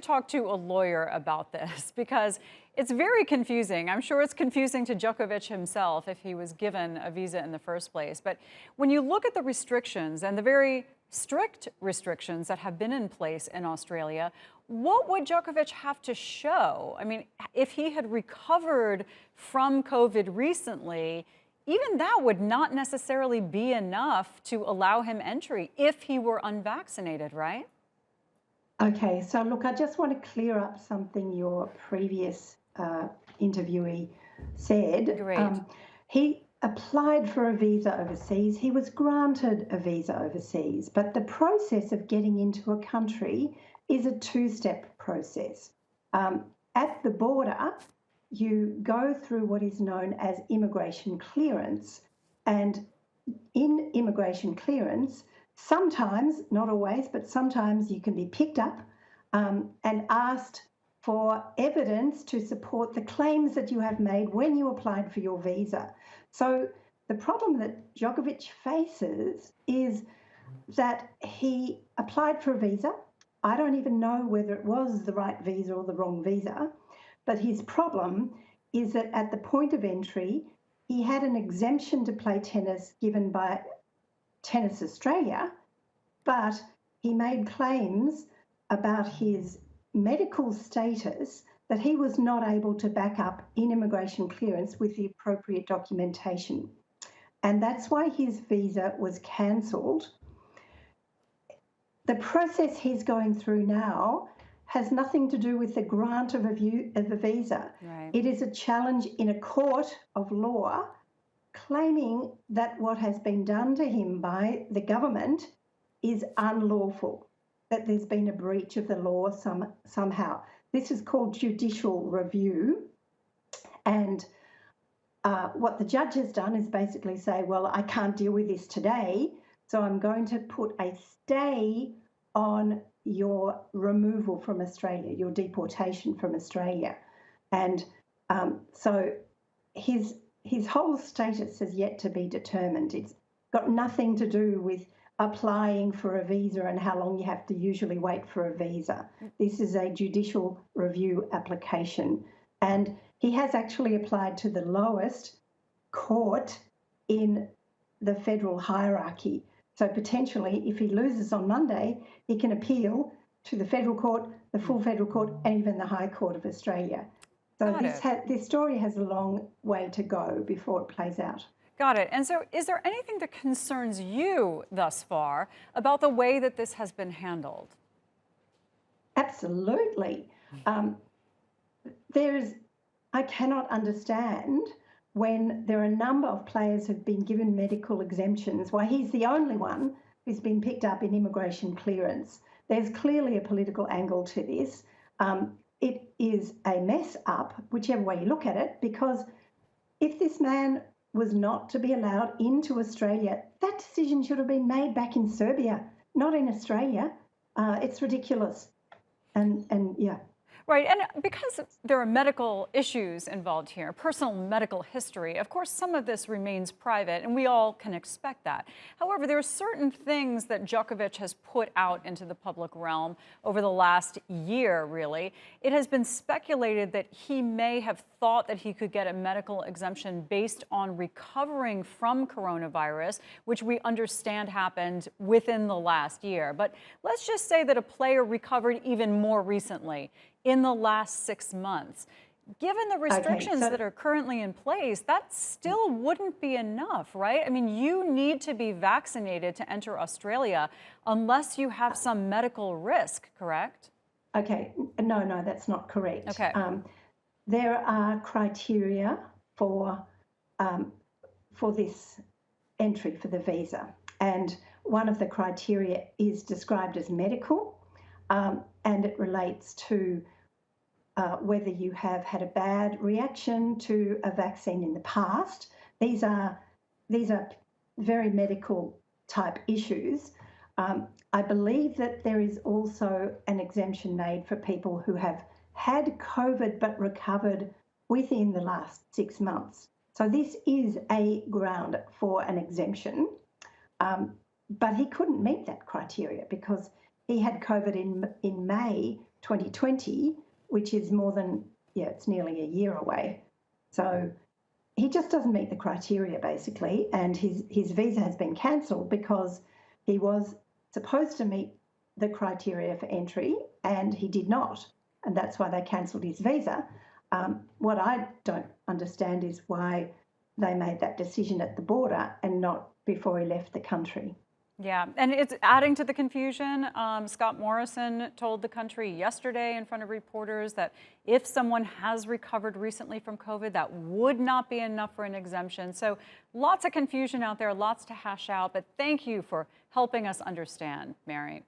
to talk to a lawyer about this because it's very confusing. I'm sure it's confusing to Djokovic himself if he was given a visa in the first place. But when you look at the restrictions and the very strict restrictions that have been in place in Australia, what would Djokovic have to show? I mean, if he had recovered from COVID recently, even that would not necessarily be enough to allow him entry if he were unvaccinated, right? Okay, so look, I just want to clear up something your previous interviewee said. Great. He applied for a visa overseas. He was granted a visa overseas, but the process of getting into a country is a two-step process. At the border, you go through what is known as immigration clearance. And in immigration clearance, sometimes, not always, but sometimes you can be picked up and asked for evidence to support the claims that you have made when you applied for your visa. So the problem that Djokovic faces is that he applied for a visa. I don't even know whether it was the right visa or the wrong visa, but his problem is that at the point of entry, he had an exemption to play tennis given by Tennis Australia, but he made claims about his medical status that he was not able to back up in immigration clearance with the appropriate documentation. And that's why his visa was cancelled. The process he's going through now has nothing to do with the grant of a visa. Right. It is a challenge in a court of law claiming that what has been done to him by the government is unlawful, that there's been a breach of the law somehow. This is called judicial review. And what the judge has done is basically say, well, I can't deal with this today, so I'm going to put a stay on your removal from Australia, your deportation from Australia. And so his whole status has yet to be determined. It's got nothing to do with applying for a visa and how long you have to usually wait for a visa. This is a judicial review application. And he has actually applied to the lowest court in the federal hierarchy. So potentially, if he loses on Monday, he can appeal to the federal court, the full federal court, and even the High Court of Australia. So this story has a long way to go before it plays out. Got it. And so is there anything that concerns you thus far about the way that this has been handled? Absolutely. I cannot understand when there are a number of players who've been given medical exemptions, why he's the only one who's been picked up in immigration clearance. There's clearly a political angle to this. It is a mess up, whichever way you look at it, because if this man was not to be allowed into Australia, that decision should have been made back in Serbia, not in Australia. It's ridiculous. And yeah. Right, and because there are medical issues involved here, personal medical history, of course, some of this remains private, and we all can expect that. However, there are certain things that Djokovic has put out into the public realm over the last year, really. It has been speculated that he may have thought that he could get a medical exemption based on recovering from coronavirus, which we understand happened within the last year. But let's just say that a player recovered even more recently, in the last 6 months. Given the restrictions that are currently in place, that still wouldn't be enough, right? I mean, you need to be vaccinated to enter Australia unless you have some medical risk, correct? Okay, no, that's not correct. Okay. There are criteria for this entry for the visa, and one of the criteria is described as medical. And it relates to whether you have had a bad reaction to a vaccine in the past. These are very medical type issues. I believe that there is also an exemption made for people who have had COVID but recovered within the last 6 months. So this is a ground for an exemption, but he couldn't meet that criteria because he had COVID in May 2020, which is more than, it's nearly a year away. So he just doesn't meet the criteria, basically, and his visa has been cancelled because he was supposed to meet the criteria for entry and he did not, and that's why they cancelled his visa. What I don't understand is why they made that decision at the border and not before he left the country. Yeah, and it's adding to the confusion. Scott Morrison told the country yesterday in front of reporters that if someone has recovered recently from COVID, that would not be enough for an exemption. So lots of confusion out there, lots to hash out, but thank you for helping us understand, Mary.